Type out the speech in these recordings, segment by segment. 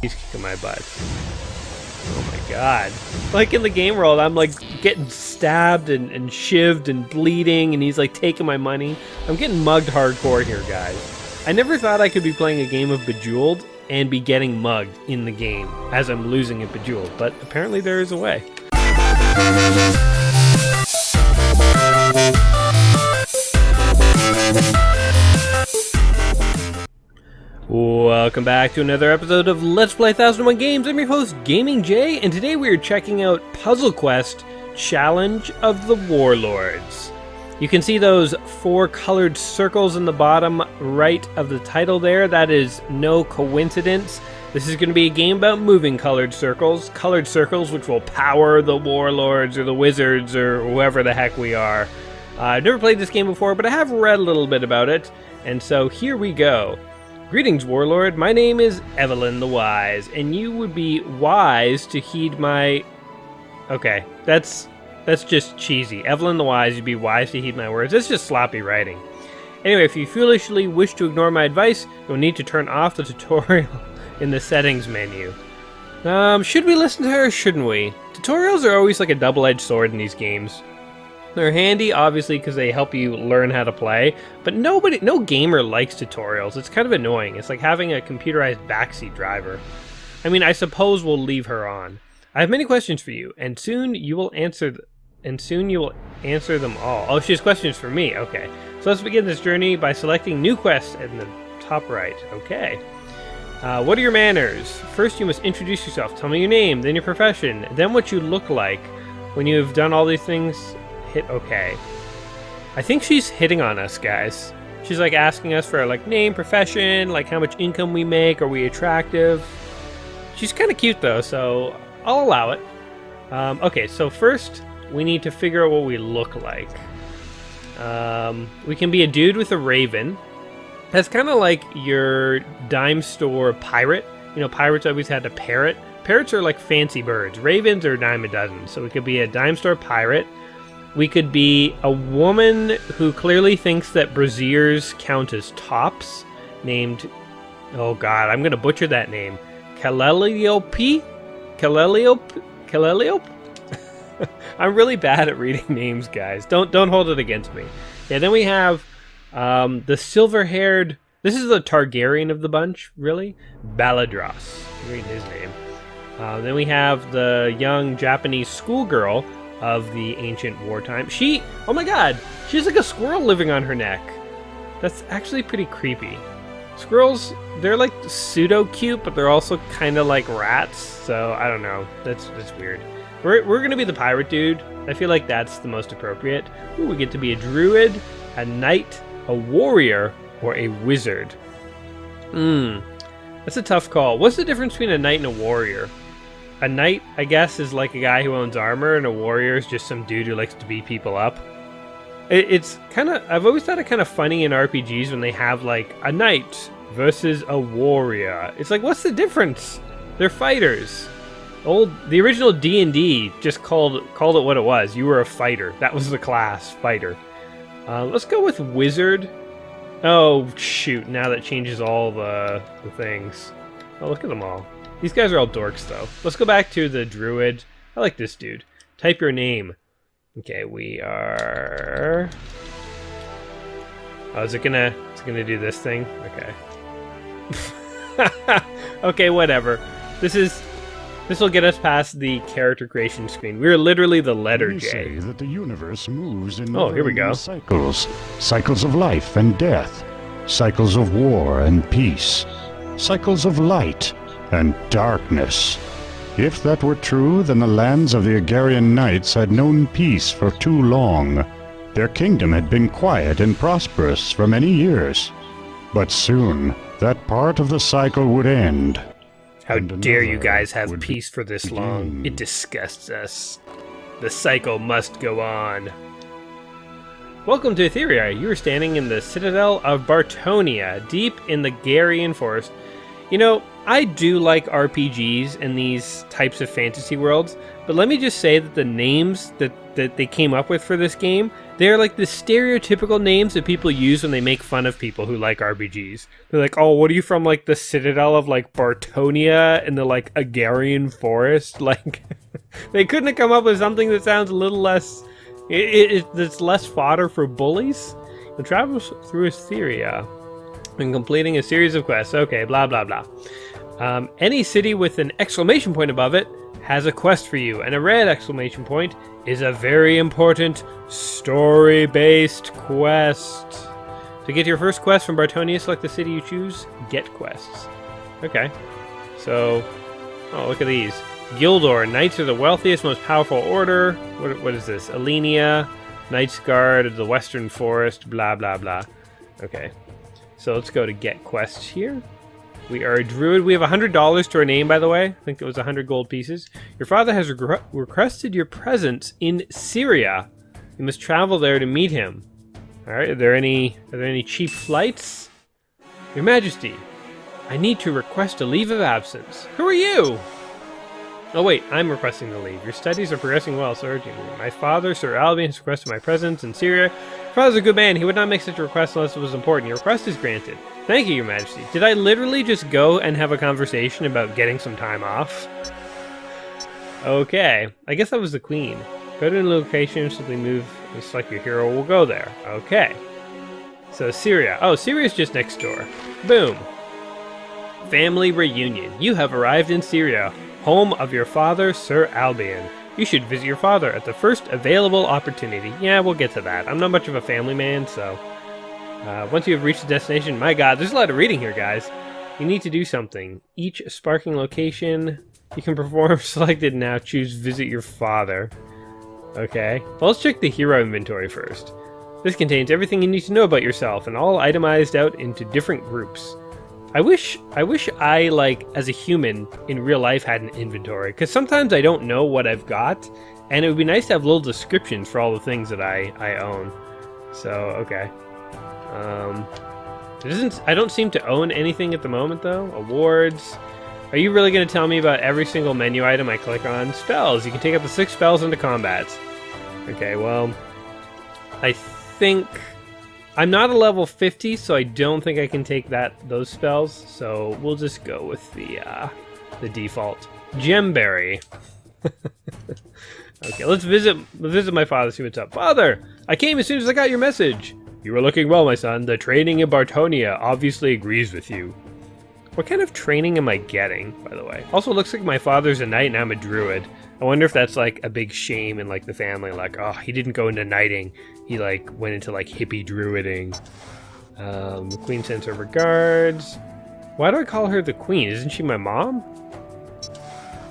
He's kicking my butt. Oh my god. Like in the game world, I'm like getting stabbed and shivved and bleeding, and he's like taking my money. I'm getting mugged hardcore here, guys. I never thought I could be playing a game of Bejeweled and be getting mugged in the game as I'm losing at Bejeweled, but apparently there is a way. Welcome back to another episode of Let's Play 1001 Games. I'm your host, Gaming Jay, and today we are checking out Puzzle Quest Challenge of the Warlords. You can see those 4 colored circles in the bottom right of the title there. That is no coincidence. This is going to be a game about moving colored circles which will power the Warlords or the Wizards or whoever the heck we are. I've never played this game before, but I have read a little bit about it, and so here we go. Greetings, Warlord. My name is Evelyn the Wise, and you would be wise to heed my... Okay, that's just cheesy. Evelyn the Wise, you'd be wise to heed my words. That's just sloppy writing. Anyway, if you foolishly wish to ignore my advice, you'll need to turn off the tutorial in the settings menu. Should we listen to her or shouldn't we? Tutorials are always like a double-edged sword in these games. They're handy, obviously, because they help you learn how to play, but no gamer likes tutorials. It's kind of annoying. It's like having a computerized backseat driver. I mean, I suppose we'll leave her on. I have many questions for you, and soon you will answer them all. Oh, she has questions for me. Okay. So let's begin this journey by selecting new quest in the top right. Okay. What are your manners? First, you must introduce yourself. Tell me your name, then your profession, then what you look like. When you have done all these things, hit OK. I think she's hitting on us, guys. She's like asking us for like name, profession, like how much income we make, are we attractive? She's kind of cute though, so I'll allow it. Okay, so first we need to figure out what we look like. We can be a dude with a raven. That's kind of like your dime store pirate. You know, pirates always had a parrot. Parrots are like fancy birds. Ravens are a dime a dozen. So we could be a dime store pirate. We could be a woman who clearly thinks that brassiers count as tops, named, oh god, I'm going to butcher that name, Kaleliope? Kaleliope? I'm really bad at reading names, guys. Don't hold it against me. Yeah, then we have the silver-haired, this is the Targaryen of the bunch, really? Baladros, read his name. Then we have the young Japanese schoolgirl of the ancient wartime. Oh my god, she's like a squirrel living on her neck. That's actually pretty creepy. Squirrels, they're like pseudo-cute, but they're also kind of like rats, so I don't know. That's weird. We're gonna be the pirate dude. I feel like that's the most appropriate. Ooh, we get to be a druid, a knight, a warrior, or a wizard. That's a tough call. What's the difference between a knight and a warrior? A knight, I guess, is like a guy who owns armor, and a warrior is just some dude who likes to beat people up. It's kind of, I've always thought it kind of funny in RPGs when they have like a knight versus a warrior. It's like, what's the difference? They're fighters. The original D&D just called it what it was. You were a fighter. That was the class, fighter. Let's go with wizard. Oh shoot! Now that changes all the things. Oh, look at them all. These guys are all dorks, though. Let's go back to the druid. I like this dude. Type your name. Okay, we are... Oh, is it gonna do this thing? Okay. Okay, whatever. This will get us past the character creation screen. We're literally the letter J. Say that the universe moves in here we go. Cycles of life and death. Cycles of war and peace. Cycles of light and darkness. If that were true, then the lands of the Agarian Knights had known peace for too long. Their kingdom had been quiet and prosperous for many years. But soon, that part of the cycle would end. How dare you guys have peace for this long? It disgusts us. The cycle must go on. Welcome to Etheria. You are standing in the citadel of Bartonia, deep in the Garian forest. You know, I do like RPGs and these types of fantasy worlds, but let me just say that the names that they came up with for this game, they're like the stereotypical names that people use when they make fun of people who like RPGs. They're like, oh, what are you from, like, the Citadel of, like, Bartonia in the, like, Agarian Forest? Like, they couldn't have come up with something that sounds a little less... It's less fodder for bullies. It travels through Etheria and completing a series of quests. Okay, blah, blah, blah. Any city with an exclamation point above it has a quest for you, and a red exclamation point is a very important story-based quest. To get your first quest from Bartonia, select the city you choose. Get quests. Okay. So, oh, look at these. Gildor, Knights are the wealthiest, most powerful order. What is this? Alenia, Knights Guard of the Western Forest, blah, blah, blah. Okay. So let's go to get quests here. We are a druid. We have $100 to our name, by the way. I think it was 100 gold pieces. Your father has requested your presence in Syria. You must travel there to meet him. All right. Are there any cheap flights? Your Majesty, I need to request a leave of absence. Who are you? Oh wait, I'm requesting the leave. Your studies are progressing well, so urgently. My father, Sir Albion, has requested my presence in Syria. Your father's a good man. He would not make such a request unless it was important. Your request is granted. Thank you, Your Majesty. Did I literally just go and have a conversation about getting some time off? Okay, I guess that was the Queen. Go to a location, simply move and select your hero. We'll go there. Okay. So Syria. Oh, Syria's just next door. Boom. Family reunion. You have arrived in Syria, home of your father, Sir Albion. You should visit your father at the first available opportunity. Yeah, we'll get to that. I'm not much of a family man, so... once you have reached the destination... My god, there's a lot of reading here, guys. You need to do something. Each sparking location you can perform selected now. Choose visit your father. Okay. Well, let's check the hero inventory first. This contains everything you need to know about yourself and all itemized out into different groups. I wish I, like, as a human in real life had an inventory, because sometimes I don't know what I've got, and it would be nice to have little descriptions for all the things that I own. So, okay. I don't seem to own anything at the moment, though. Awards. Are you really going to tell me about every single menu item I click on? Spells. You can take up to 6 spells into combats. Okay, well, I think... I'm not a level 50, so I don't think I can take those spells. So we'll just go with the default. Gemberry. Okay, let's visit my father, see what's up. Father, I came as soon as I got your message. You are looking well, my son. The training in Bartonia obviously agrees with you. What kind of training am I getting, by the way? Also, it looks like my father's a knight and I'm a druid. I wonder if that's like a big shame in like the family, like, oh, he didn't go into knighting. He like went into like hippie druiding. The queen sends her regards. Why do I call her the queen? Isn't she my mom?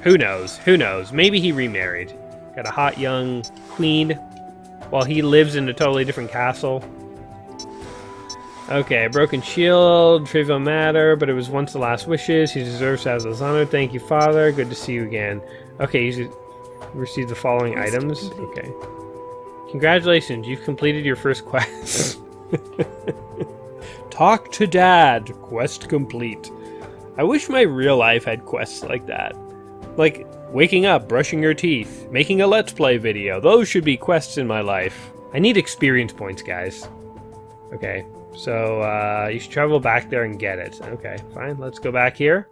Who knows? Who knows? Maybe he remarried. Got a hot young queen while he lives in a totally different castle. Okay, broken shield, trivial matter, but it was once the last wishes. He deserves to have those honored. Thank you, father. Good to see you again. Okay, you received the following items. Okay. Congratulations, you've completed your first quest. Talk to Dad. Quest complete. I wish my real life had quests like that. Like, waking up, brushing your teeth, making a Let's Play video. Those should be quests in my life. I need experience points, guys. Okay, so you should travel back there and get it. Okay, fine, let's go back here.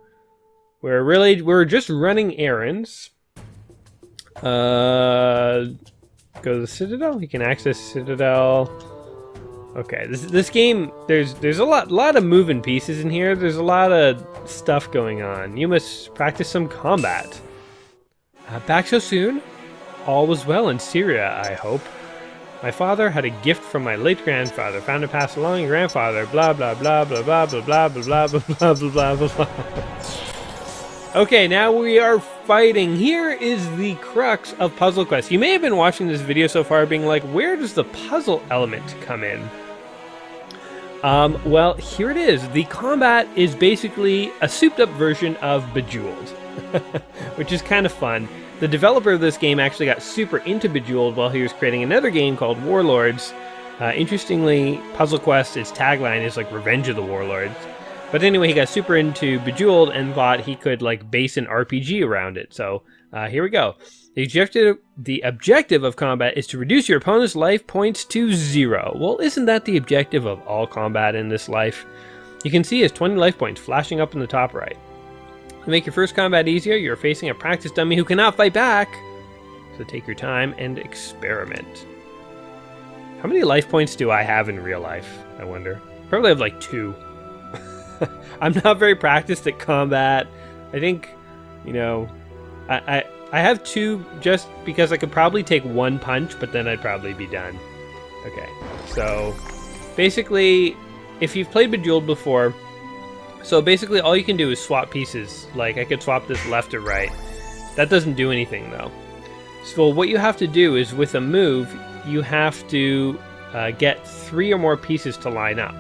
We're just running errands. Go to the Citadel. You can access Citadel. Okay, this game, there's a lot of moving pieces in here. There's a lot of stuff going on. You must practice some combat. Back so soon? All was well in Syria, I hope. My father had a gift from my late grandfather, found and passed along your grandfather. Blah blah blah blah blah blah blah blah blah blah blah blah blah blah. Okay, now we are fighting. Here is the crux of Puzzle Quest. You may have been watching this video so far being like, where does the puzzle element come in? Well, here it is. The combat is basically a souped-up version of Bejeweled, which is kind of fun. The developer of this game actually got super into Bejeweled while he was creating another game called Warlords. Interestingly, Puzzle Quest, its tagline is like Revenge of the Warlords. But anyway, he got super into Bejeweled and thought he could like base an RPG around it. So here we go. The objective of combat is to reduce your opponent's life points to 0. Well, isn't that the objective of all combat in this life? You can see his 20 life points flashing up in the top right. To make your first combat easier, you're facing a practice dummy who cannot fight back. So take your time and experiment. How many life points do I have in real life, I wonder? Probably have like 2. I'm not very practiced at combat. I think, you know, I have 2 just because I could probably take 1 punch, but then I'd probably be done. Okay, so basically, if you've played Bejeweled before, so basically all you can do is swap pieces. Like, I could swap this left or right. That doesn't do anything, though. So what you have to do is, with a move, you have to get 3 or more pieces to line up.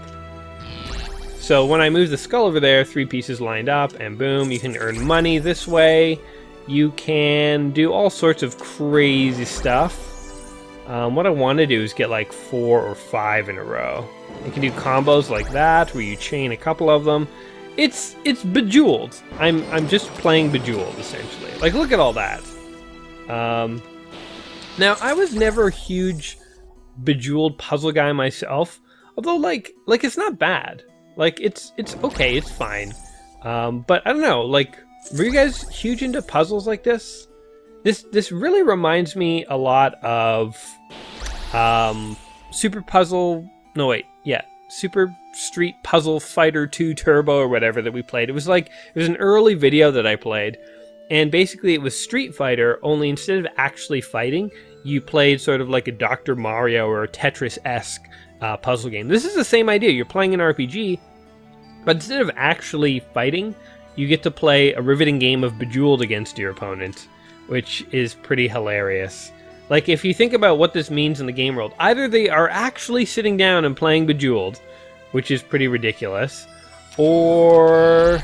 So when I move the skull over there, 3 pieces lined up, and boom, you can earn money this way. You can do all sorts of crazy stuff. What I want to do is get like 4 or 5 in a row. You can do combos like that, where you chain a couple of them. It's Bejeweled. I'm just playing Bejeweled, essentially. Like, look at all that. Now, I was never a huge Bejeweled puzzle guy myself, although like it's not bad. Like, it's okay, it's fine. But I don't know, like, were you guys huge into puzzles like this? This really reminds me a lot of Super Street Puzzle Fighter 2 Turbo or whatever that we played. It was an early video that I played, and basically it was Street Fighter, only instead of actually fighting, you played sort of like a Dr. Mario or a Tetris-esque puzzle game. This is the same idea. You're playing an RPG, but instead of actually fighting, you get to play a riveting game of Bejeweled against your opponent, which is pretty hilarious. Like, if you think about what this means in the game world, either they are actually sitting down and playing Bejeweled, which is pretty ridiculous, or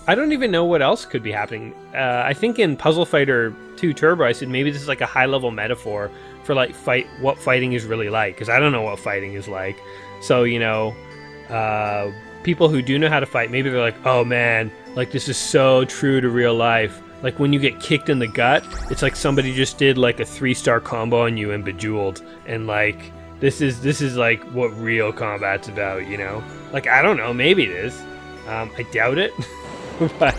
I don't even know what else could be happening. I think in Puzzle Fighter 2 Turbo, I said maybe this is like a high-level metaphor for like what fighting is really like, because I don't know what fighting is like. So, you know, people who do know how to fight, maybe they're like, oh man, like this is so true to real life. Like when you get kicked in the gut, it's like somebody just did like a 3-star combo on you in Bejeweled, and like this is like what real combat's about, you know? Like, I don't know, maybe it is. I doubt it, but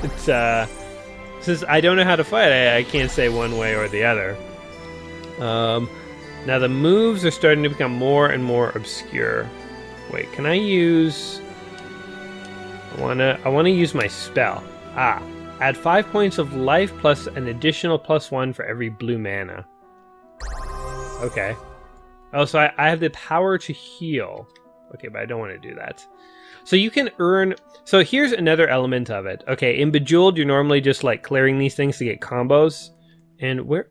since I don't know how to fight, I can't say one way or the other. Now the moves are starting to become more and more obscure. Wait, can I use? I wanna use my spell. Add 5 points of life plus an additional +1 for every blue mana. Okay. Oh, so I have the power to heal. Okay, but I don't want to do that. So you can earn... So here's another element of it. Okay, in Bejeweled, you're normally just like clearing these things to get combos. And where...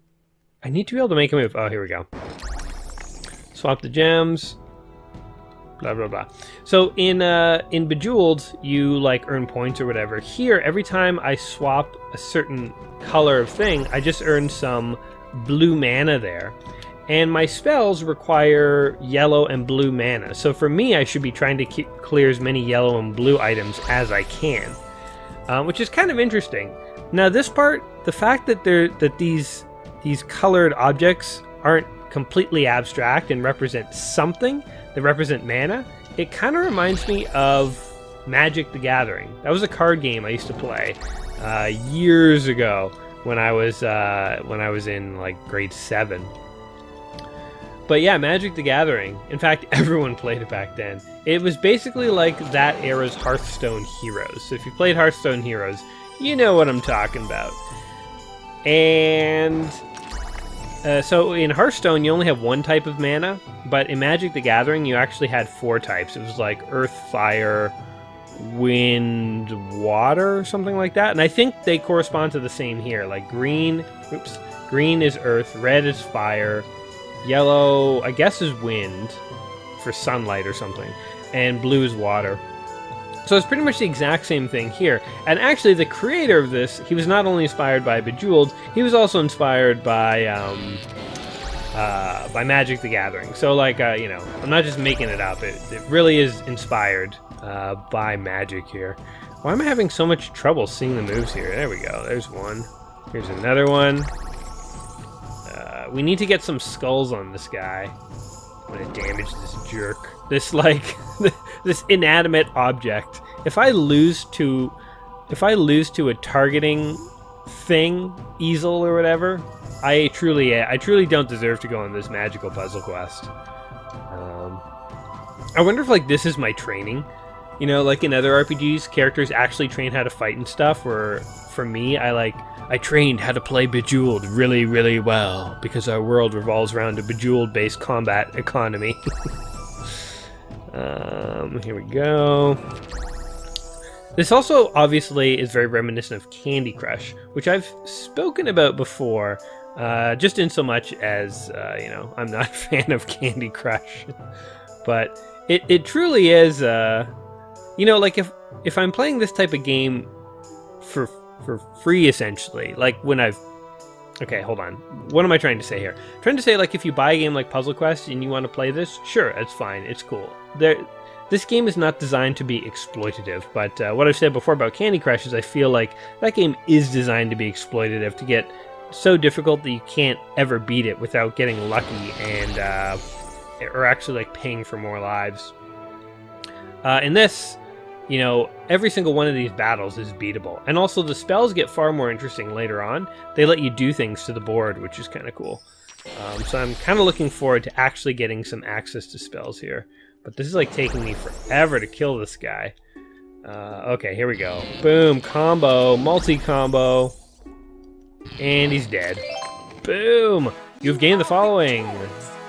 I need to be able to make a move. Oh, here we go. Swap the gems. Blah, blah, blah. So in Bejeweled, you like earn points or whatever. Here, every time I swap a certain color of thing, I just earn some blue mana there. And my spells require yellow and blue mana. So for me, I should be trying to clear as many yellow and blue items as I can. Which is kind of interesting. Now this part, the fact that these colored objects aren't completely abstract and represent something, that represent mana, it kind of reminds me of Magic the Gathering. That was a card game I used to play years ago when I was in like grade 7. But yeah, Magic the Gathering. In fact, everyone played it back then. It was basically like that era's Hearthstone Heroes. So if you played Hearthstone Heroes, you know what I'm talking about. And so in Hearthstone, you only have one type of mana, but in Magic the Gathering, you actually had 4 types. It was like Earth, Fire, Wind, Water, or something like that. And I think they correspond to the same here. Like green is Earth, red is Fire, yellow, I guess, is Wind for sunlight or something, and blue is Water. So it's pretty much the exact same thing here. And actually, the creator of this, he was not only inspired by Bejeweled, he was also inspired by by Magic the Gathering. So, like, you know, I'm not just making it up. It really is inspired by Magic here. Why am I having so much trouble seeing the moves here? There we go. There's one. Here's another one. We need to get some skulls on this guy. I'm gonna damage this jerk. This, like, this inanimate object. If I lose to a targeting thing, easel or whatever, I truly don't deserve to go on this magical puzzle quest. I wonder if, like, this is my training. You know, like in other RPGs, characters actually train how to fight and stuff, where for me, I trained how to play Bejeweled really, really well, because our world revolves around a Bejeweled-based combat economy. Here we go. This also obviously is very reminiscent of Candy Crush, which I've spoken about before, just in so much as, you know, I'm not a fan of Candy Crush. But it truly is, you know, like if I'm playing this type of game for free, essentially, like when okay, hold on. What am I trying to say here? I'm trying to say, like, if you buy a game like Puzzle Quest and you want to play this, sure, it's fine. It's cool. This game is not designed to be exploitative, but what I've said before about Candy Crush is I feel like that game is designed to be exploitative, to get so difficult that you can't ever beat it without getting lucky and or actually, like, paying for more lives. In this, you know, every single one of these battles is beatable. And also the spells get far more interesting later on. They let you do things to the board, which is kind of cool. So I'm kind of looking forward to actually getting some access to spells here. But this is, like, taking me forever to kill this guy. Okay, here we go. Boom, combo, multi-combo. And he's dead. Boom! You've gained the following: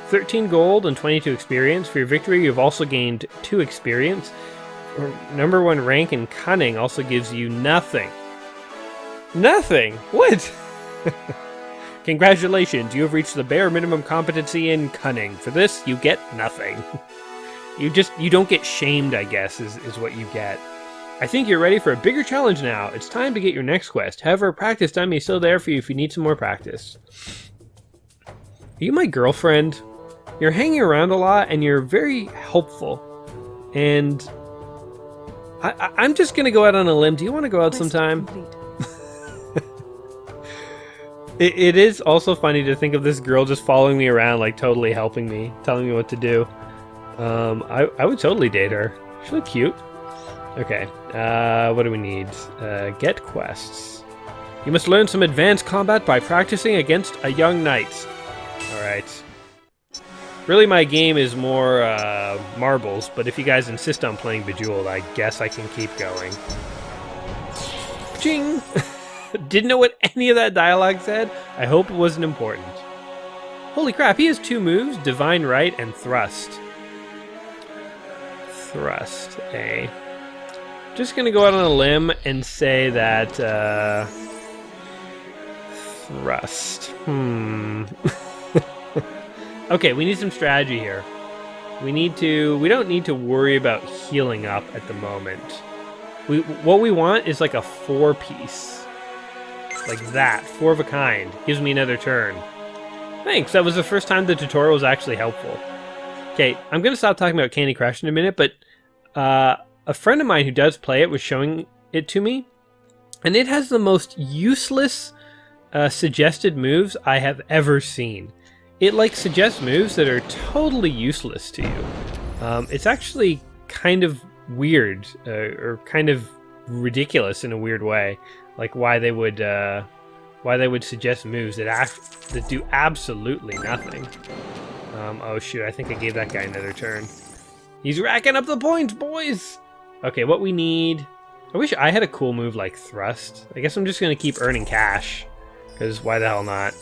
13 gold and 22 experience. For your victory, you've also gained 2 experience. Number 1 rank in Cunning also gives you nothing. Nothing? What? Congratulations, you have reached the bare minimum competency in Cunning. For this, you get nothing. You don't get shamed, I guess, is what you get. I think you're ready for a bigger challenge now. It's time to get your next quest. However, practice time is still there for you if you need some more practice. Are you my girlfriend? You're hanging around a lot, and you're very helpful. And I'm just going to go out on a limb. Do you want to go out sometime? It is also funny to think of this girl just following me around, like, totally helping me, telling me what to do. I would totally date her. She looks cute. Okay, what do we need? Get quests. You must learn some advanced combat by practicing against a young knight. Alright. Really, my game is more marbles, but if you guys insist on playing Bejeweled, I guess I can keep going. Ching! Didn't know what any of that dialogue said. I hope it wasn't important. Holy crap, he has 2 moves, Divine Right and Thrust. Thrust, eh? Just gonna go out on a limb and say that, Thrust. Okay, we need some strategy here. We don't need to worry about healing up at the moment. What we want is like a 4-piece. Like that, 4 of a kind. Gives me another turn. Thanks, that was the first time the tutorial was actually helpful. Okay, I'm gonna stop talking about Candy Crush in a minute, but a friend of mine who does play it was showing it to me, and it has the most useless suggested moves I have ever seen. It, like, suggests moves that are totally useless to you. It's actually kind of weird, or kind of ridiculous in a weird way, like why they would suggest moves that do absolutely nothing. Oh shoot, I think I gave that guy another turn. He's racking up the points, boys! Okay, what we need... I wish I had a cool move like Thrust. I guess I'm just gonna keep earning cash, because why the hell not?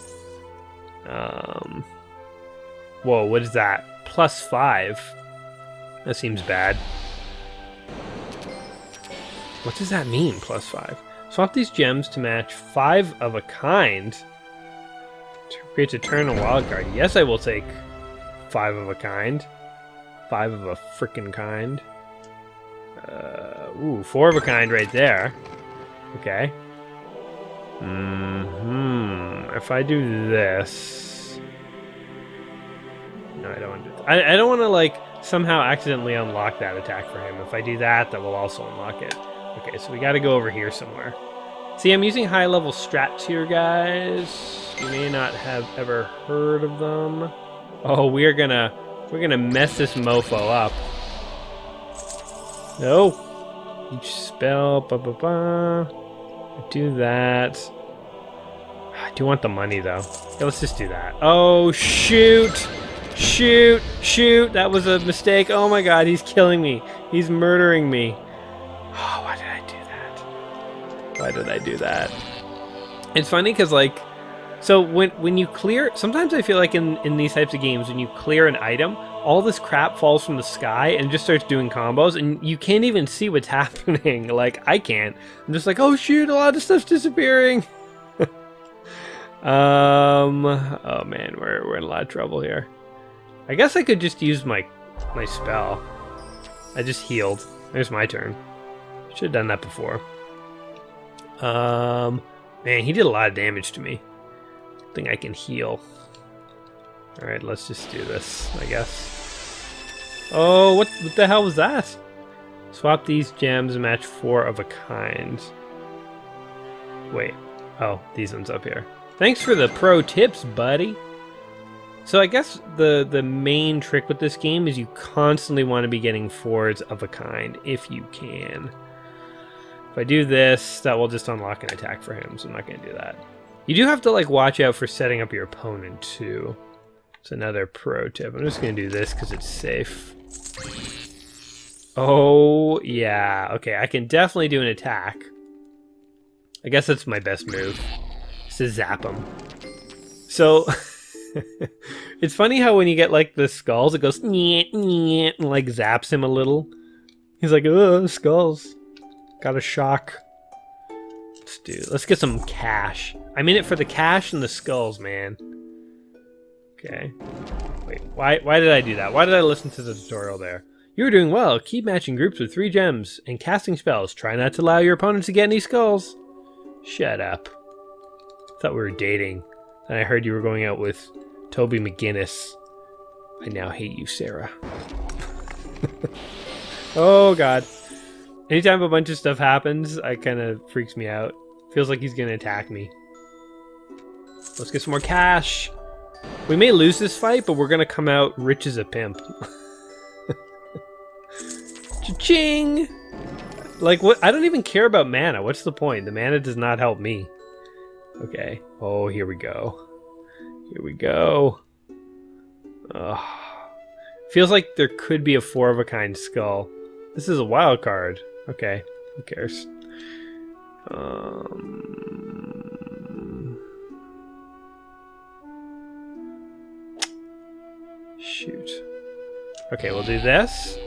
Whoa, what is that? +5. That seems bad. What does that mean, +5? Swap these gems to match 5 of a kind. Creates a turn on wild card. Yes, I will take 5 of a kind. 5 of a frickin' kind. Ooh, 4 of a kind right there. Okay. If I do this... No, I don't want to do that. I don't want to, like, somehow accidentally unlock that attack for him. If I do that, that will also unlock it. Okay, so we got to go over here somewhere. See, I'm using high-level strats here, guys. You may not have ever heard of them. Oh, we're gonna mess this mofo up. No. Each spell, do that. I do want the money, though. Okay, let's just do that. Oh, shoot! Shoot! Shoot! That was a mistake. Oh my god, he's killing me. He's murdering me. Oh, why did I do that? Why did I do that? It's funny because, like, so when you clear... Sometimes I feel like in these types of games, when you clear an item, all this crap falls from the sky and just starts doing combos, and you can't even see what's happening. Like, I can't. I'm just like, oh shoot, a lot of stuff's disappearing. Oh man, we're in a lot of trouble here. I guess I could just use my spell. I just healed. There's my turn. Should have done that before. Man, he did a lot of damage to me. I think I can heal. Alright, let's just do this, I guess. Oh, what the hell was that? Swap these gems and match 4 of a kind. Wait. Oh, these ones up here. Thanks for the pro tips, buddy. So I guess the main trick with this game is you constantly want to be getting 4s of a kind, if you can. If I do this, that will just unlock an attack for him, so I'm not going to do that. You do have to, like, watch out for setting up your opponent, too. It's another pro tip. I'm just going to do this because it's safe. Oh, yeah. Okay, I can definitely do an attack. I guess that's my best move. Just to zap him. So, it's funny how when you get, like, the skulls, it goes, nyeh, nyeh, and, like, zaps him a little. He's like, oh, skulls. Got a shock. Let's get some cash. I'm in it for the cash and the skulls, man. Okay. Wait, why did I do that? Why did I listen to the tutorial there? You're doing well. Keep matching groups with 3 gems and casting spells. Try not to allow your opponents to get any skulls. Shut up. I thought we were dating. And I heard you were going out with Toby McGinnis. I now hate you, Sarah. Oh, God. Anytime a bunch of stuff happens, it kind of freaks me out. Feels like he's going to attack me. Let's get some more cash. We may lose this fight, but we're going to come out rich as a pimp. Cha-ching! Like, what? I don't even care about mana. What's the point? The mana does not help me. Okay. Oh, here we go. Here we go. Ugh. Feels like there could be a 4-of-a-kind skull. This is a wild card. Okay. Who cares? Shoot. Okay, we'll do this.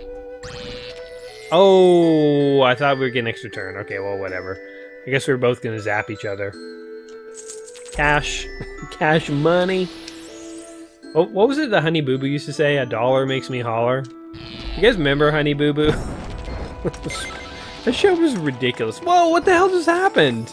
Oh, I thought we were getting extra turn. Okay, well, whatever. I guess we were both gonna zap each other. Cash. Cash money. Oh, what was it the Honey Boo Boo used to say? $1 makes me holler. You guys remember Honey Boo Boo? That show was ridiculous. Whoa, what the hell just happened?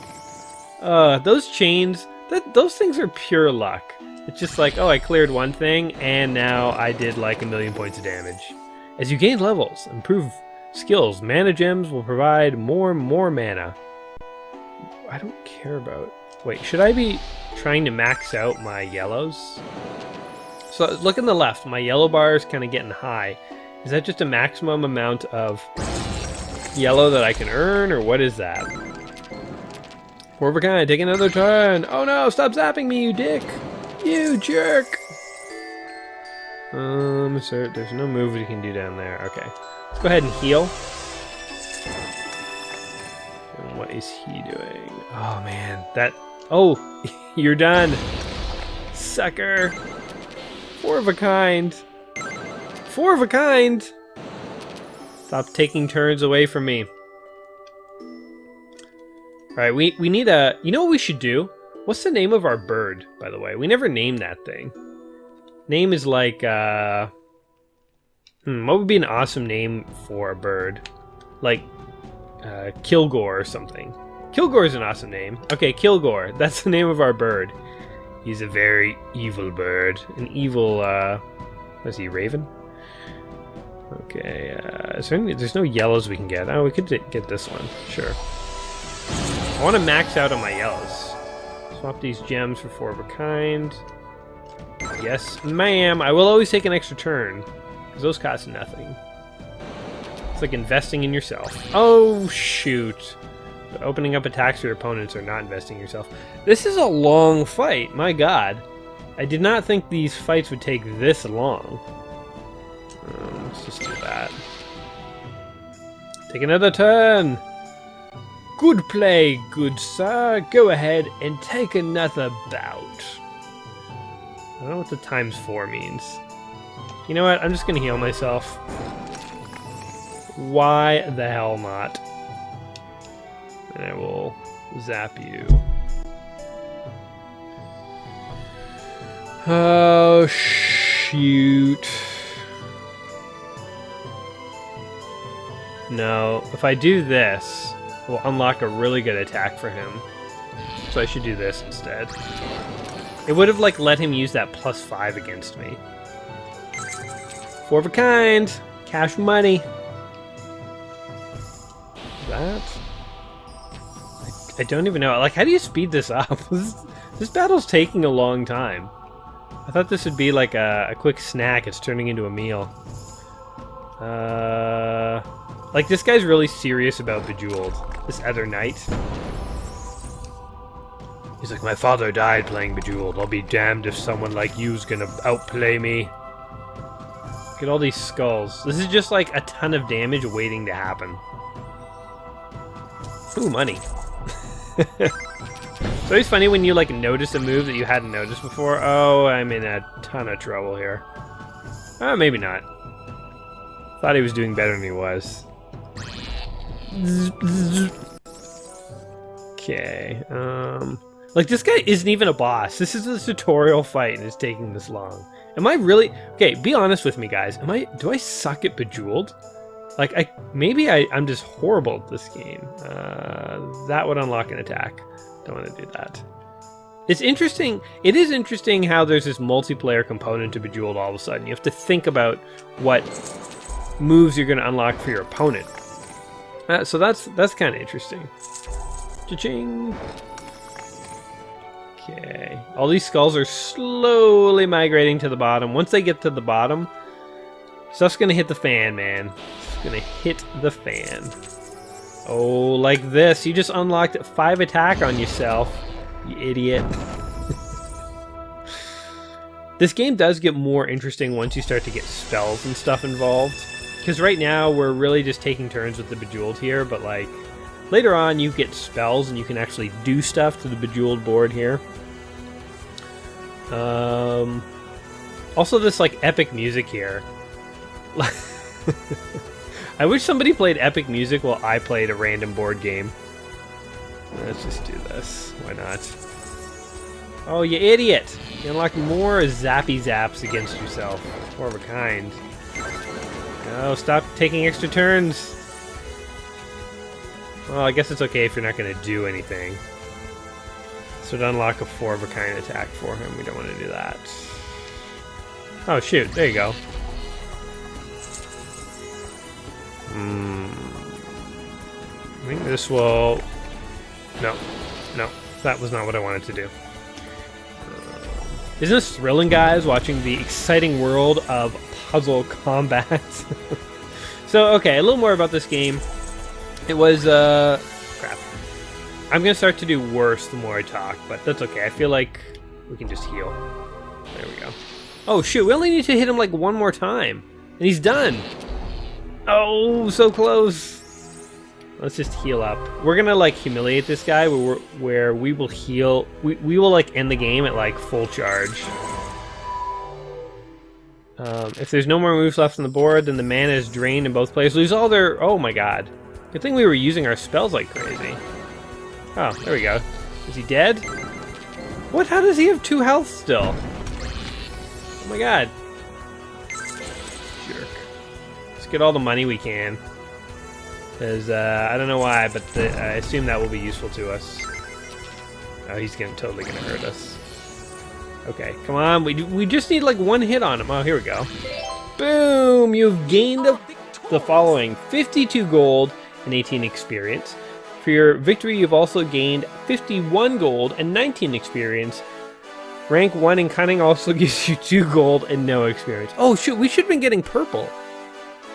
Those chains, those things are pure luck. It's just like, oh, I cleared one thing, and now I did like 1,000,000 points of damage. As you gain levels, improve skills, mana gems will provide more mana. I don't care about... Wait, should I be trying to max out my yellows? So look in the left, my yellow bar is kind of getting high. Is that just a maximum amount of yellow that I can earn, or what is that? 4-of-a-kind, take another turn. Oh no, stop zapping me, you dick. You jerk. Sir, there's no move we can do down there. Okay. Let's go ahead and heal. And what is he doing? Oh man, that... Oh, you're done. Sucker. 4-of-a-kind. 4-of-a-kind. Stop taking turns away from me. Alright, we need a... You know what we should do? What's the name of our bird, by the way? We never named that thing. Name is like, what would be an awesome name for a bird? Like, Kilgore or something. Kilgore is an awesome name. Okay, Kilgore. That's the name of our bird. He's a very evil bird. An evil, Is he Raven? Okay, there's no yellows we can get. Oh, we could get this one. Sure. I want to max out on my yellows. Swap these gems for 4 of a kind. Yes, ma'am. I will always take an extra turn, because those cost nothing. It's like investing in yourself. Oh, shoot. But opening up attacks for your opponents or not investing in yourself. This is a long fight. My god. I did not think these fights would take this long. Let's just do that. Take another turn. Good play, good sir. Go ahead and take another bout. I don't know what the ×4 means. You know what? I'm just going to heal myself. Why the hell not? And I will zap you. Oh, shoot. No, if I do this, we'll unlock a really good attack for him. So I should do this instead. It would have, like, let him use that +5 against me. 4 of a kind. Cash money. That? I don't even know. Like, how do you speed this up? This battle's taking a long time. I thought this would be like a quick snack. It's turning into a meal. Like, this guy's really serious about Bejeweled. This other knight. He's like, my father died playing Bejeweled. I'll be damned if someone like you's gonna outplay me. Look at all these skulls. This is just like a ton of damage waiting to happen. Ooh, money. It's always funny when you, like, notice a move that you hadn't noticed before. Oh, I'm in a ton of trouble here. Maybe not. Thought he was doing better than he was. Okay, like, this guy isn't even a boss. This is a tutorial fight and it's taking this long. Am I really... Okay, be honest with me, guys. Do I suck at Bejeweled? Like, maybe I'm just horrible at this game. That would unlock an attack. Don't want to do that. It's interesting. It is interesting how there's this multiplayer component to Bejeweled all of a sudden. You have to think about what moves you're going to unlock for your opponent. So that's kind of interesting. Cha-ching. Okay. All these skulls are slowly migrating to the bottom. Once they get to the bottom, stuff's going to hit the fan, man. It's going to hit the fan. Oh, like this. You just unlocked 5 attack on yourself, you idiot. This game does get more interesting once you start to get spells and stuff involved. Because right now, we're really just taking turns with the Bejeweled here, but, like, later on, you get spells and you can actually do stuff to the Bejeweled board here. Also, this, like, epic music here. I wish somebody played epic music while I played a random board game. Let's just do this. Why not? Oh, you idiot! You unlock more zappy zaps against yourself. 4 of a kind. No, stop taking extra turns. Well, I guess it's okay if you're not going to do anything. So to unlock a 4 of a kind attack for him, we don't want to do that. Oh, shoot. There you go. I think this will... No. That was not what I wanted to do. Isn't this thrilling, guys? Watching the exciting world of puzzle combat. So, okay, a little more about this game. It was, crap. I'm gonna start to do worse the more I talk, but that's okay. I feel like we can just heal. There we go. Oh, shoot, we only need to hit him, like, one more time. And he's done! Oh, so close! Let's just heal up. We're gonna, like, humiliate this guy where we will heal... We will, like, end the game at, like, full charge. If there's no more moves left on the board, then the mana is drained and both players lose all their... Oh my god. Good thing we were using our spells like crazy. Oh, there we go. Is he dead? What? How does he have 2 health still? Oh my god. Jerk. Let's get all the money we can. Because, I don't know why, but I assume that will be useful to us. Oh, he's totally gonna hurt us. Okay, come on. We just need like one hit on him. Oh, here we go. Boom! You've gained the following: 52 gold and 18 experience. For your victory, you've also gained 51 gold and 19 experience. Rank 1 in cunning also gives you 2 gold and no experience. Oh shoot, we should have been getting purple.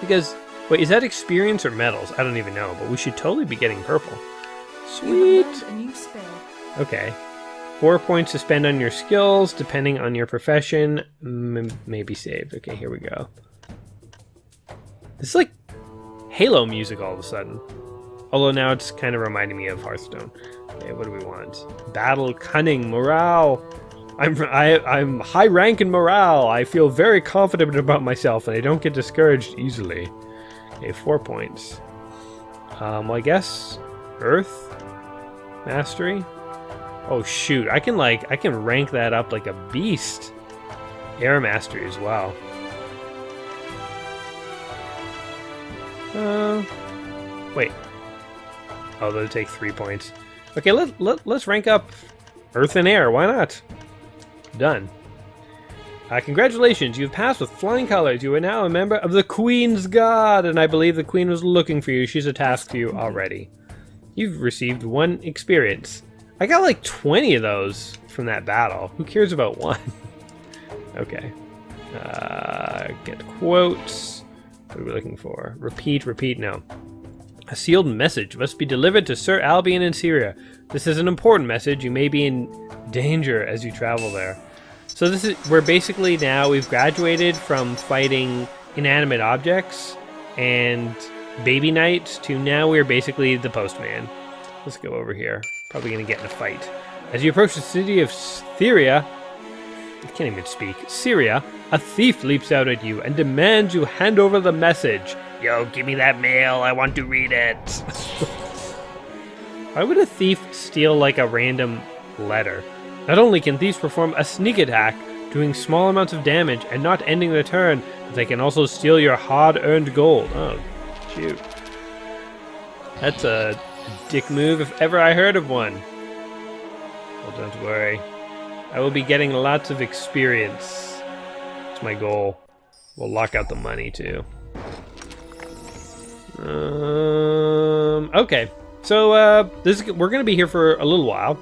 Because, wait, is that experience or medals? I don't even know, but we should totally be getting purple. Sweet! A new spell. Okay. 4 points to spend on your skills, depending on your profession. Maybe saved. Okay, here we go. This is like Halo music all of a sudden. Although now it's kind of reminding me of Hearthstone. Okay, what do we want? Battle, cunning, morale. I'm high rank in morale. I feel very confident about myself and I don't get discouraged easily. Okay, 4 points. Well, I guess Earth Mastery. Oh shoot, I can rank that up like a beast. Air Mastery as well. Wait. Oh, that'll take 3 points. Okay, let's rank up Earth and Air. Why not? Done. Congratulations, you've passed with flying colors. You are now a member of the Queen's Guard, and I believe the Queen was looking for you. She's a task for you already. You've received 1 experience. I got like 20 of those from that battle. Who cares about 1? Okay. Get quotes. What are we looking for? Repeat, no. A sealed message must be delivered to Sir Albion in Syria. This is an important message. You may be in danger as you travel there. So we're basically now, we've graduated from fighting inanimate objects and baby knights to now we're basically the postman. Let's go over here. Probably gonna get in a fight. As you approach the city of Syria, I can't even speak, Syria, a thief leaps out at you and demands you hand over the message. Yo, give me that mail, I want to read it. Why would a thief steal like a random letter? Not only can thieves perform a sneak attack, doing small amounts of damage and not ending their turn, but they can also steal your hard-earned gold. Oh, shoot. That's a dick move if ever I heard of one. Well, don't worry. I will be getting lots of experience. That's my goal. We'll lock out the money, too. Okay. So, we're going to be here for a little while.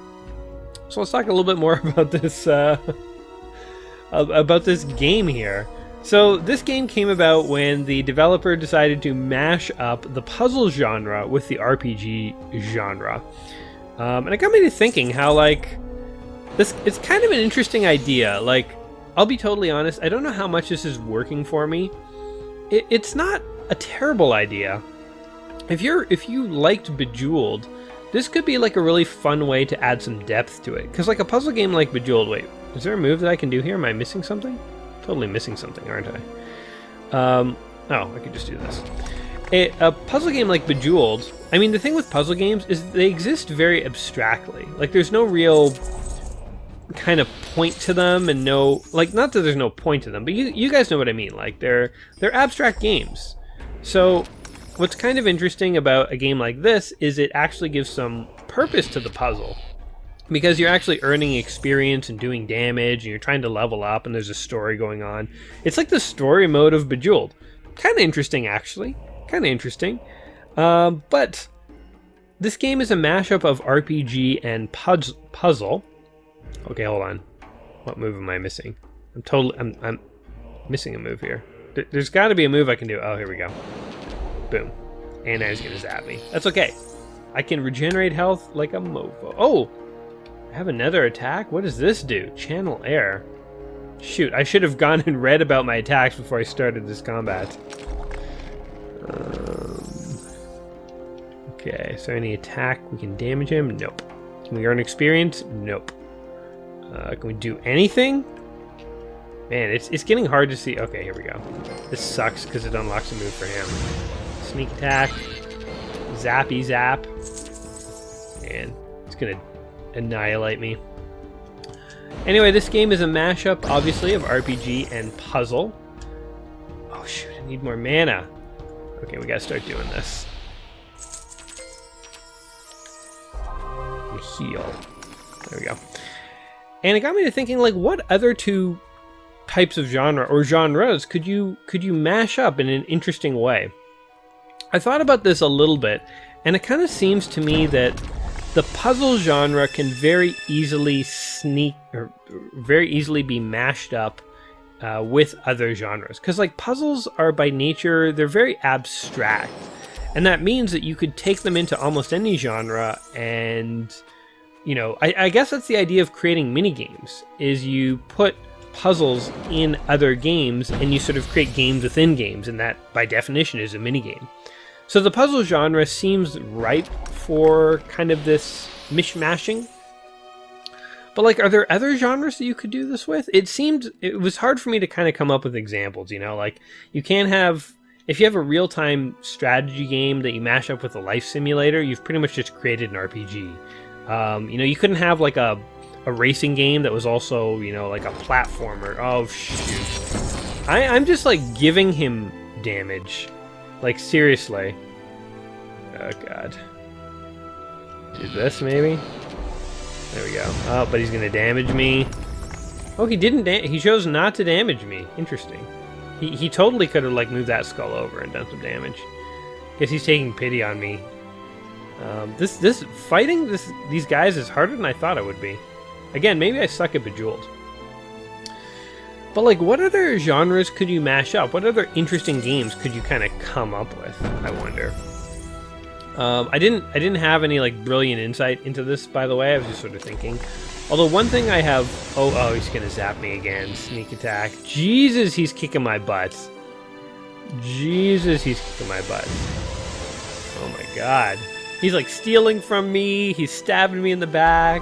So let's talk a little bit more about this game here. So this game came about when the developer decided to mash up the puzzle genre with the RPG genre. And it got me to thinking how, like, it's kind of an interesting idea. Like, I'll be totally honest, I don't know how much this is working for me. It's not a terrible idea. If you liked Bejeweled, this could be like a really fun way to add some depth to it. Because like a puzzle game like Bejeweled, wait, is there a move that I can do here? Am I missing something? Totally missing something, aren't I? Oh, I could just do this. A puzzle game like Bejeweled, I mean, the thing with puzzle games is they exist very abstractly. Like, there's no real kind of point to them, and no, like, not that there's no point to them, but you guys know what I mean. Like, they're abstract games. So what's kind of interesting about a game like this is it actually gives some purpose to the puzzle, because you're actually earning experience and doing damage, and you're trying to level up, and there's a story going on. It's like the story mode of Bejeweled. Kind of interesting, actually. Kind of interesting. But this game is a mashup of RPG and puzzle. Okay, hold on. What move am I missing? I'm missing a move here. There's got to be a move I can do. Oh, here we go. Boom. And now he's going to zap me. That's okay. I can regenerate health like a mofo. Oh! I have another attack? What does this do? Channel air. Shoot, I should have gone and read about my attacks before I started this combat. Okay, so any attack, we can damage him? Nope. Can we earn experience? Nope. Can we do anything? Man, it's getting hard to see. Okay, here we go. This sucks because it unlocks a move for him. Sneak attack. Zappy zap. And it's gonna annihilate me. Anyway, this game is a mashup, obviously, of RPG and puzzle. Oh shoot, I need more mana. Okay, we gotta start doing this. Heal. There we go. And it got me to thinking, like, what other two types of genre or genres could you mash up in an interesting way? I thought about this a little bit, and it kind of seems to me that the puzzle genre can very easily be mashed up with other genres, because like puzzles are by nature, they're very abstract, and that means that you could take them into almost any genre. And you know, I guess that's the idea of creating mini games, is you put puzzles in other games and you sort of create games within games, and that by definition is a mini game. So the puzzle genre seems ripe for kind of this mishmashing. But like, are there other genres that you could do this with? It was hard for me to kind of come up with examples, you know, like you can't have, if you have a real-time strategy game that you mash up with a life simulator, you've pretty much just created an RPG. You know, you couldn't have like a racing game that was also, you know, like a platformer. Oh, shoot. I'm just like giving him damage. Like, seriously. Oh, God. Do this, maybe? There we go. Oh, but he's gonna damage me. Oh, he didn't he chose not to damage me. Interesting. He totally could have, like, moved that skull over and done some damage. Guess he's taking pity on me. Fighting these guys is harder than I thought it would be. Again, maybe I suck at Bejeweled. But like, what other genres could you mash up? What other interesting games could you kind of come up with, I wonder? I didn't have any like brilliant insight into this, by the way. I was just sort of thinking. Although one thing I have... Oh, he's gonna zap me again. Sneak attack. Jesus, he's kicking my butt. Jesus, he's kicking my butt. Oh my God. He's like stealing from me. He's stabbing me in the back.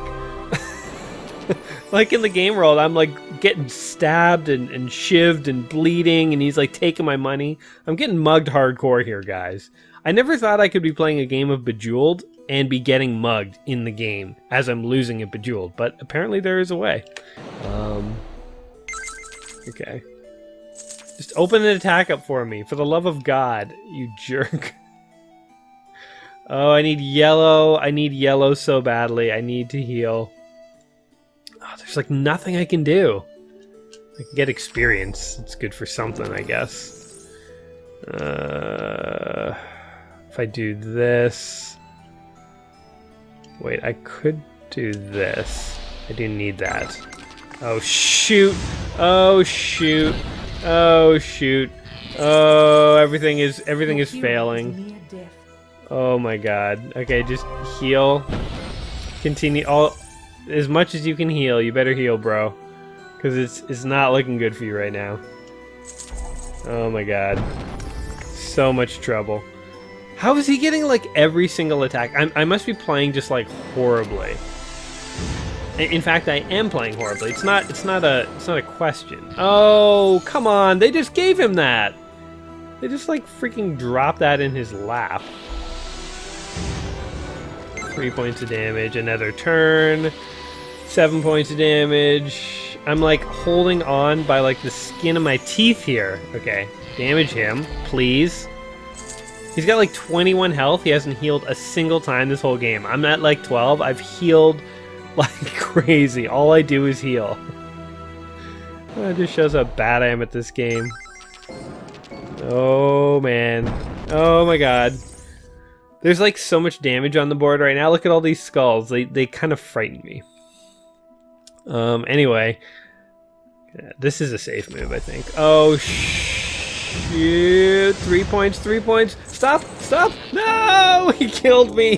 Like in the game world, I'm like getting stabbed and shivved and bleeding, and he's like taking my money. I'm getting mugged hardcore here, guys. I never thought I could be playing a game of Bejeweled and be getting mugged in the game as I'm losing at Bejeweled, but apparently there is a way. Okay. Just open an attack up for me, for the love of God, you jerk. Oh, I need yellow. I need yellow so badly. I need to heal. Oh, there's like nothing I can do. I can get experience. It's good for something, I guess. If I do this... Wait, I could do this. I do need that. Oh, shoot. Oh, shoot. Oh, shoot. Oh, everything is failing. Oh my God. Okay, just heal. Continue as much as you can heal. You better heal, bro, because it's not looking good for you right now. Oh my God. So much trouble. How is he getting like every single attack? I must be playing just like horribly. In fact, I am playing horribly. It's not a question. Oh, come on. They just gave him that. They just like freaking dropped that in his lap. 3 points of damage, another turn, 7 points of damage. I'm like holding on by like the skin of my teeth here. Okay, damage him, please. He's got like 21 health. He hasn't healed a single time this whole game. I'm at like 12. I've healed like crazy. All I do is heal. It just shows how bad I am at this game. Oh man. Oh my God. There's like so much damage on the board right now. Look at all these skulls. They kind of frighten me. Anyway. This is a safe move, I think. Oh, shoot. 3 points, 3 points. Stop, stop. No! He killed me.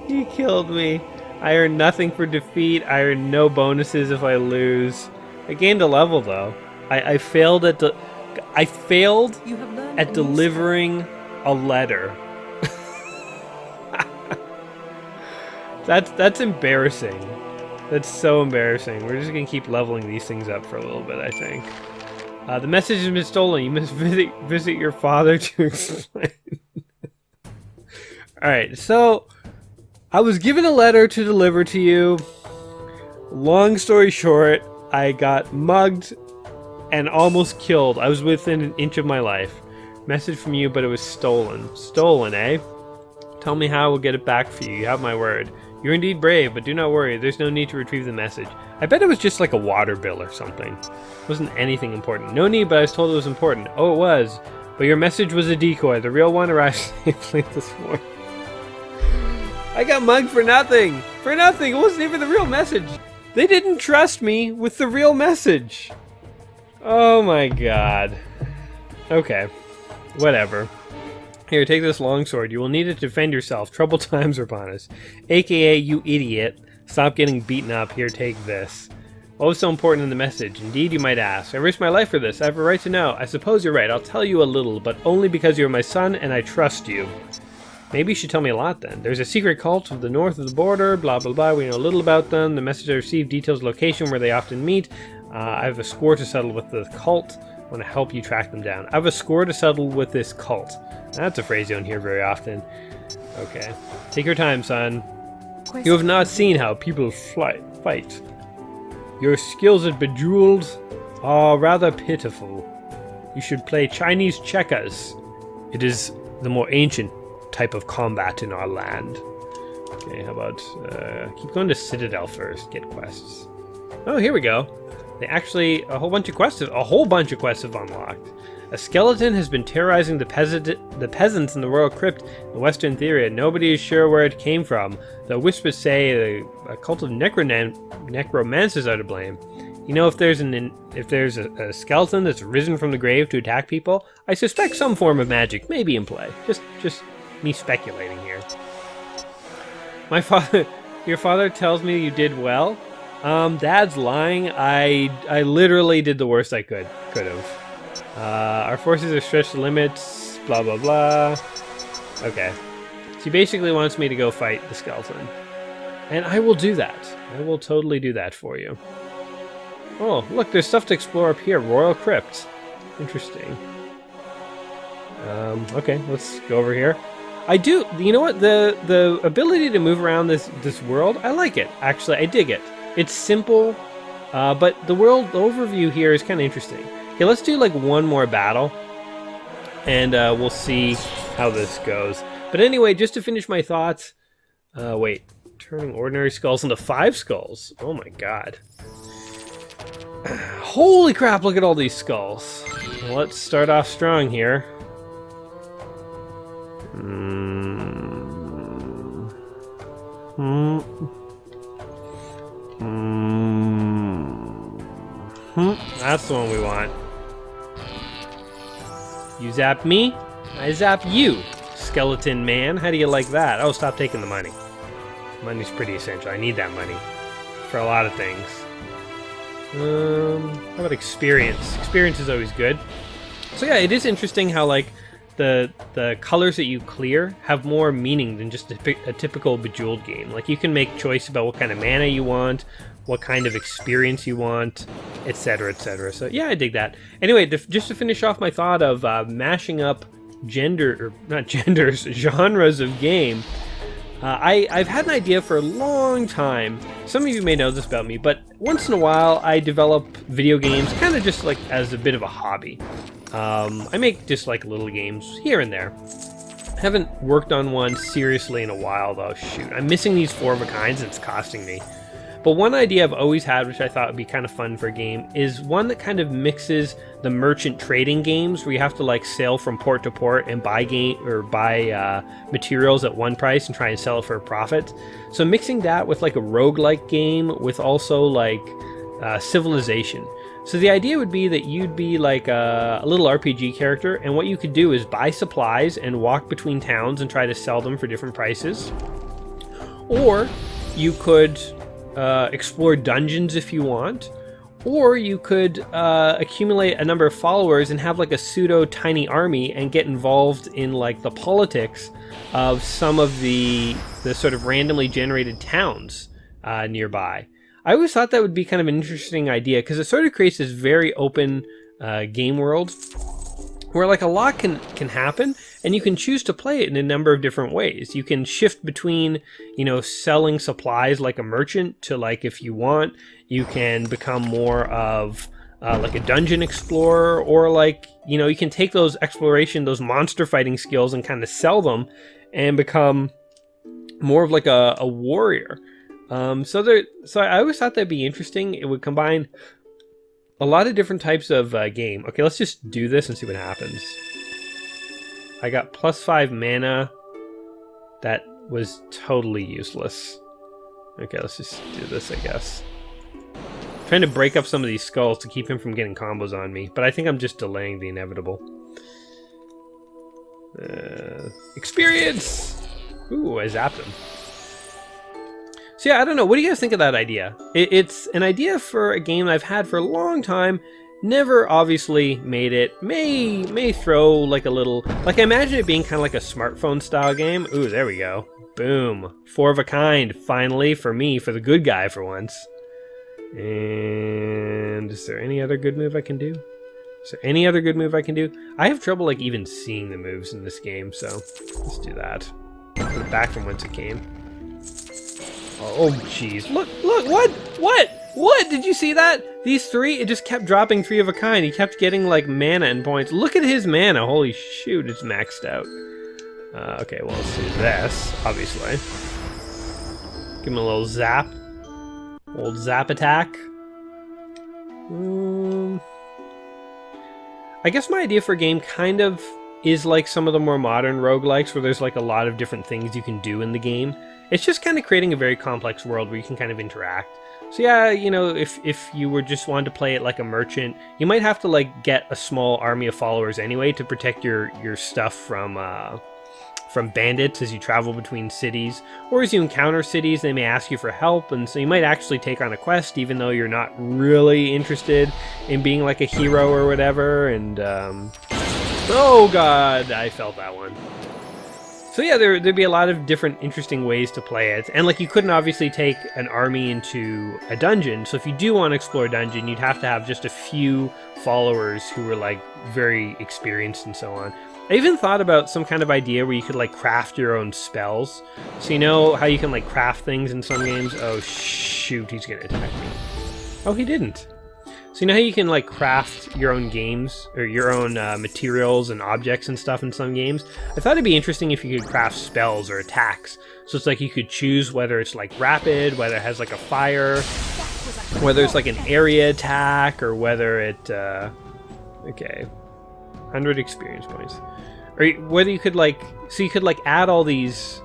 He killed me. I earn nothing for defeat. I earn no bonuses if I lose. I gained a level, though. I failed at delivering a letter. That's embarrassing. That's so embarrassing. We're just gonna keep leveling these things up for a little bit, I think. The message has been stolen. You must visit your father to explain. Alright, so I was given a letter to deliver to you. Long story short, I got mugged and almost killed. I was within an inch of my life. Message from you, but it was stolen. Stolen, eh? Tell me how I will get it back for you. You have my word. You're indeed brave, but do not worry. There's no need to retrieve the message. I bet it was just like a water bill or something. It wasn't anything important. No need, but I was told it was important. Oh, it was. But your message was a decoy. The real one arrived safely this morning. I got mugged for nothing. For nothing. It wasn't even the real message. They didn't trust me with the real message. Oh my god. Okay. Whatever. Here, take this longsword. You will need it to defend yourself. Troubled times are upon us. AKA, you idiot. Stop getting beaten up. Here, take this. What was so important in the message? Indeed, you might ask. I risked my life for this. I have a right to know. I suppose you're right. I'll tell you a little, but only because you're my son and I trust you. Maybe you should tell me a lot then. There's a secret cult to the north of the border, blah blah blah. We know a little about them. The message I received details location where they often meet. I have a score to settle with the cult. I want to help you track them down. I have a score to settle with this cult. That's a phrase you don't hear very often. Okay. Take your time, son. You have not seen how people fight. Your skills at Bejeweled are rather pitiful. You should play Chinese checkers. It is the more ancient type of combat in our land. Okay, how about keep going to Citadel first. Get quests. Oh, here we go. They actually a whole bunch of quests have unlocked. A skeleton has been terrorizing the peasants in the royal crypt in the western theater. Nobody is sure where it came from. The whispers say a cult of necromancers are to blame. You know, if there's a skeleton that's risen from the grave to attack people, I suspect some form of magic may be in play. Just me speculating here. Your father tells me you did well. Dad's lying. I literally did the worst I could have. Our forces are stretched to limits, blah blah blah. Okay. She basically wants me to go fight the skeleton. And I will do that. I will totally do that for you. Oh, look, there's stuff to explore up here. Royal Crypt. Interesting. Okay, let's go over here. I do, you know what, the ability to move around this world, I like it. Actually, I dig it. It's simple, but the overview here is kind of interesting. Okay, let's do like one more battle, and we'll see how this goes. But anyway, just to finish my thoughts, wait, turning ordinary skulls into 5 skulls. Oh my god. Holy crap, look at all these skulls. Well, let's start off strong here. That's the one we want. You zap me, I zap you, skeleton man. How do you like that? Oh, stop taking the money. Money's pretty essential. I need that money for a lot of things. How about experience? Experience is always good. So yeah, it is interesting how like the colors that you clear have more meaning than just a typical Bejeweled game. Like you can make choice about what kind of mana you want, what kind of experience you want, etc., etc. So yeah, I dig that. Anyway, just to finish off my thought of mashing up genres of game. I've had an idea for a long time. Some of you may know this about me, but once in a while I develop video games kind of just like as a bit of a hobby. I make just like little games here and there. I haven't worked on one seriously in a while though. Shoot, I'm missing these 4 of a kinds and it's costing me. But one idea I've always had, which I thought would be kind of fun for a game, is one that kind of mixes the merchant trading games where you have to like sail from port to port and buy materials at one price and try and sell it for a profit. So mixing that with like a roguelike game with also like Civilization. So the idea would be that you'd be like a little RPG character, and what you could do is buy supplies and walk between towns and try to sell them for different prices. Or you could explore dungeons if you want, or you could accumulate a number of followers and have like a pseudo tiny army and get involved in like the politics of some of the sort of randomly generated towns nearby. I always thought that would be kind of an interesting idea because it sort of creates this very open game world where like a lot can happen, and you can choose to play it in a number of different ways. You can shift between, you know, selling supplies like a merchant to like, if you want, you can become more of like a dungeon explorer, or like, you know, you can take those exploration, those monster fighting skills and kind of sell them and become more of like a warrior. So I always thought that'd be interesting. It would combine a lot of different types of game. Okay, let's just do this and see what happens. I got +5 mana. That was totally useless. Okay, let's just do this, I guess. Trying to break up some of these skulls to keep him from getting combos on me, but I think I'm just delaying the inevitable. Experience! Ooh, I zapped him. So yeah, I don't know. What do you guys think of that idea? It's an idea for a game I've had for a long time. Never obviously made it. May throw like a little... Like I imagine it being kind of like a smartphone style game. Ooh, there we go. Boom. 4 of a kind, finally, for me, for the good guy for once. And is there any other good move I can do? Is there any other good move I can do? I have trouble like even seeing the moves in this game, so let's do that. Put it back from whence it came. Oh, jeez. Look, what? Did you see that? These 3, it just kept dropping 3 of a kind. He kept getting like mana and points. Look at his mana. Holy shoot, it's maxed out. Okay, well, let's do this, obviously. Give him a little zap. Old zap attack. I guess my idea for a game kind of is like some of the more modern roguelikes where there's like a lot of different things you can do in the game. It's just kind of creating a very complex world where you can kind of interact. So yeah, you know, if you were just wanting to play it like a merchant, you might have to like get a small army of followers anyway to protect your stuff from bandits as you travel between cities, or as you encounter cities, they may ask you for help, and so you might actually take on a quest even though you're not really interested in being like a hero or whatever. And oh god, I felt that one. So yeah, there'd be a lot of different interesting ways to play it, and like you couldn't obviously take an army into a dungeon, so if you do want to explore a dungeon, you'd have to have just a few followers who were like very experienced and so on. I even thought about some kind of idea where you could like craft your own spells. So you know how you can like craft things in some games? Oh shoot, he's gonna attack me. Oh, he didn't. So you know how you can like craft your own games or your own materials and objects and stuff in some games? I thought it'd be interesting if you could craft spells or attacks. So it's like you could choose whether it's like rapid, whether it has like a fire, whether it's like an area attack, or whether it... okay. 100 experience points. Or whether you could like... So you could like add all these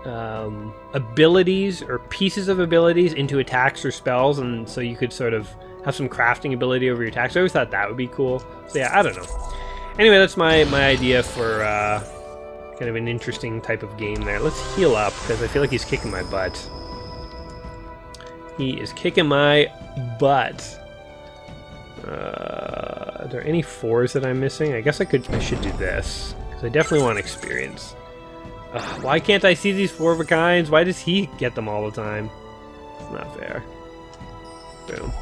abilities or pieces of abilities into attacks or spells, and so you could sort of have some crafting ability over your attacks. I always thought that would be cool. So yeah, I don't know. Anyway, that's my idea for kind of an interesting type of game there. Let's heal up, because I feel like he's kicking my butt. He is kicking my butt. Are there any 4s that I'm missing? I guess I should do this, because I definitely want experience. Why can't I see these 4 of a kinds? Why does he get them all the time? It's not fair. Boom.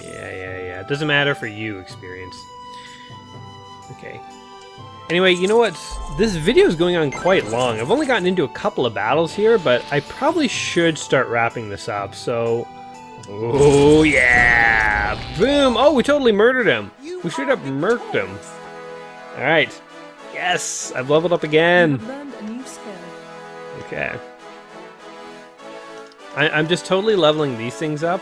Yeah. It doesn't matter for you, experience. Okay. Anyway, you know what? This video is going on quite long. I've only gotten into a couple of battles here, but I probably should start wrapping this up, so... Oh, yeah! Boom! Oh, we totally murdered him! We straight up murked him. Alright. Yes! I've leveled up again! You've learned a new skill. Okay. I'm just totally leveling these things up.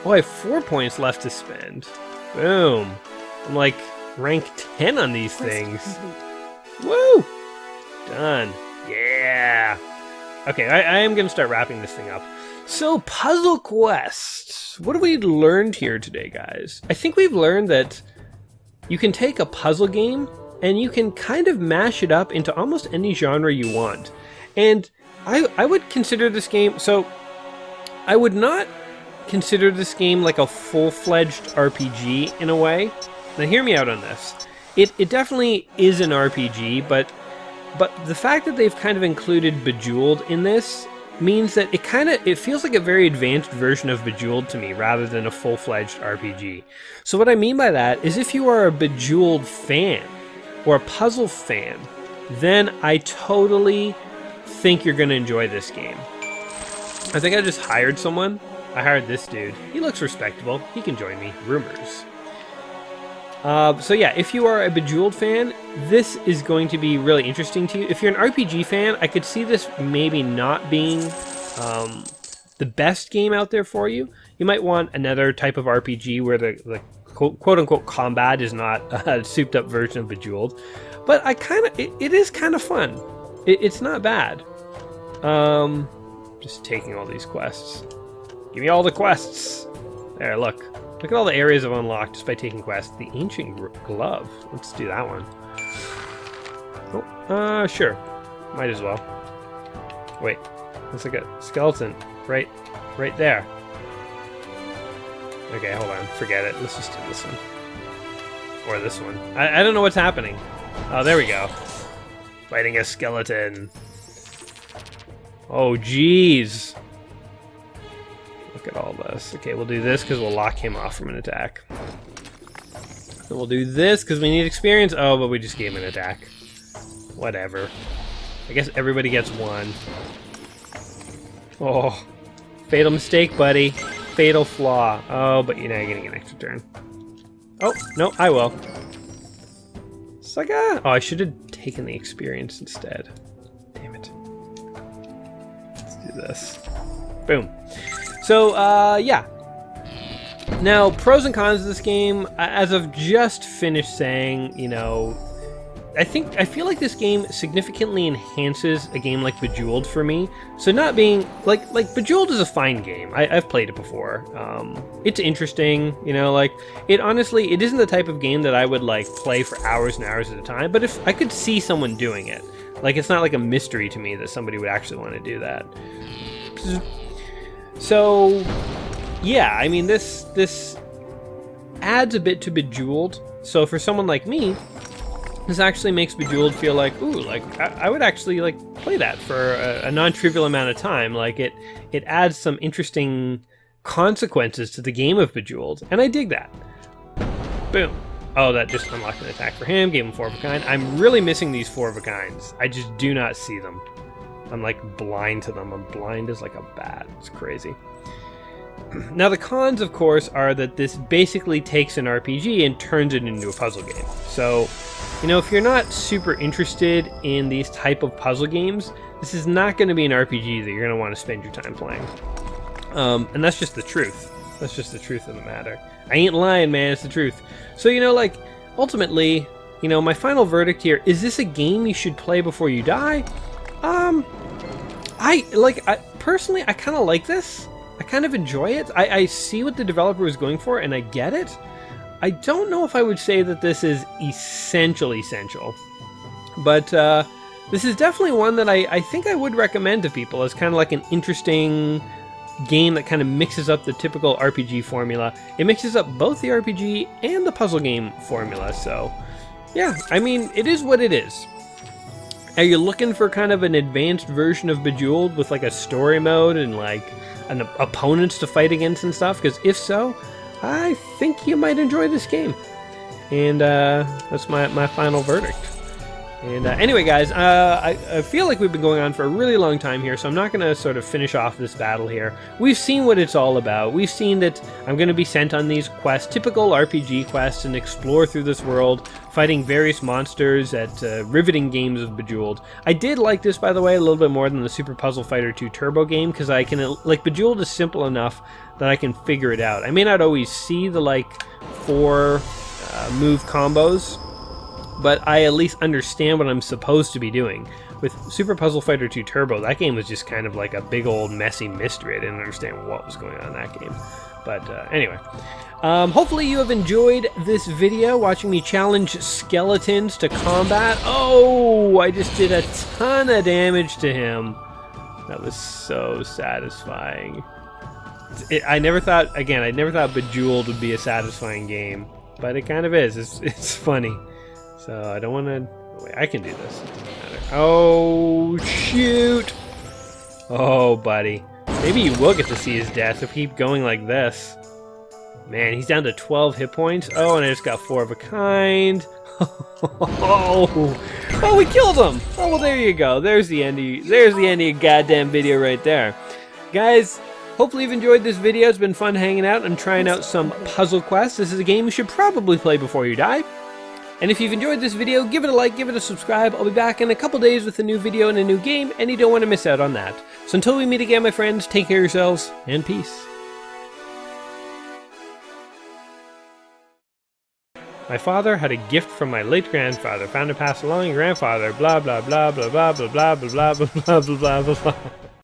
Oh, I have 4 points left to spend. Boom! I'm like rank 10 on these things. Woo! Done. Yeah! Okay, I am going to start wrapping this thing up. So, Puzzle Quest. What have we learned here today, guys? I think we've learned that you can take a puzzle game and you can kind of mash it up into almost any genre you want. And I would consider this game... So, I would not consider this game like a full-fledged RPG in a way. Now, hear me out on this. It definitely is an RPG, but the fact that they've kind of included Bejeweled in this means that it feels like a very advanced version of Bejeweled to me rather than a full-fledged RPG. So what I mean by that is if you are a Bejeweled fan or a puzzle fan, then I totally think you're going to enjoy this game. I think I just hired someone. I hired this dude. He looks respectable. He can join me. Rumors. So yeah, if you are a Bejeweled fan, this is going to be really interesting to you. If you're an RPG fan, I could see this maybe not being the best game out there for you. You might want another type of RPG where the quote-unquote combat is not a souped-up version of Bejeweled. But it is kind of fun. It's not bad. Just taking all these quests. Give me all the quests. There, look. Look at all the areas I've unlocked just by taking quests. The Ancient Glove. Let's do that one. Oh, sure. Might as well. Wait. Looks like a skeleton. Right there. Okay, hold on. Forget it. Let's just do this one. Or this one. I don't know what's happening. Oh, there we go. Fighting a skeleton. Oh, jeez. Look at all this. Okay, we'll do this because we'll lock him off from an attack. And we'll do this because we need experience. Oh, but we just gave him an attack. Whatever. I guess everybody gets one. Oh. Fatal mistake, buddy. Fatal flaw. Oh, but you're not getting an extra turn. Oh, no, I will. Saga! Oh, I should have taken the experience instead. Damn it. Let's do this. Boom. So, yeah. Now, pros and cons of this game, as I've just finished saying, you know, I feel like this game significantly enhances a game like Bejeweled for me. So not being, like Bejeweled is a fine game. I've played it before. It's interesting, you know, like, it isn't the type of game that I would, like, play for hours and hours at a time, but if I could see someone doing it, like, it's not like a mystery to me that somebody would actually want to do that. So, yeah, I mean, this adds a bit to Bejeweled. So for someone like me, this actually makes Bejeweled feel like, ooh, like, I would actually, like, play that for a non-trivial amount of time. Like, it adds some interesting consequences to the game of Bejeweled, and I dig that. Boom. Oh, that just unlocked an attack for him, gave him 4 of a kind. I'm really missing these 4 of a kinds. I just do not see them. I'm, like, blind to them. I'm blind as, like, a bat. It's crazy. Now, the cons, of course, are that this basically takes an RPG and turns it into a puzzle game. So, you know, if you're not super interested in these type of puzzle games, this is not going to be an RPG that you're going to want to spend your time playing. And that's just the truth. That's just the truth of the matter. I ain't lying, man. It's the truth. So, you know, like, ultimately, you know, my final verdict here, is this a game you should play before you die? Personally, I kind of like this. I kind of enjoy it. I see what the developer was going for, and I get it. I don't know if I would say that this is essential, but this is definitely one that I think I would recommend to people as kind of like an interesting game that kind of mixes up the typical RPG formula. It mixes up both the RPG and the puzzle game formula, so yeah, I mean, it is what it is. Are you looking for kind of an advanced version of Bejeweled with like a story mode and like opponents to fight against and stuff? Because if so, I think you might enjoy this game. And that's my final verdict. And anyway, guys, I feel like we've been going on for a really long time here, so I'm not going to sort of finish off this battle here. We've seen what it's all about. We've seen that I'm going to be sent on these quests, typical RPG quests, and explore through this world, fighting various monsters at riveting games of Bejeweled. I did like this, by the way, a little bit more than the Super Puzzle Fighter 2 Turbo game, because I can, like, Bejeweled is simple enough that I can figure it out. I may not always see the, like, 4 move combos, but I at least understand what I'm supposed to be doing. With Super Puzzle Fighter 2 Turbo, that game was just kind of like a big old messy mystery. I didn't understand what was going on in that game. But anyway, hopefully you have enjoyed this video, watching me challenge skeletons to combat. Oh, I just did a ton of damage to him. That was so satisfying. I never thought Bejeweled would be a satisfying game, but it kind of is. It's funny. So I don't want to... Wait, I can do this. It doesn't matter. Oh, shoot! Oh, buddy. Maybe you will get to see his death if you keep going like this. Man, he's down to 12 hit points. Oh, and I just got 4 of a kind. Oh, we killed him! Oh, well, there you go. There's the end of your goddamn video right there. Guys, Hopefully you've enjoyed this video. It's been fun hanging out and trying out some Puzzle Quest. This is a game you should probably play before you die. And if you've enjoyed this video, give it a like, give it a subscribe. I'll be back in a couple days with a new video and a new game, and you don't want to miss out on that. So until we meet again, my friends, take care of yourselves, and peace. My father had a gift from my late grandfather, found and passed along your grandfather, blah blah blah blah blah blah blah blah blah blah blah blah blah blah.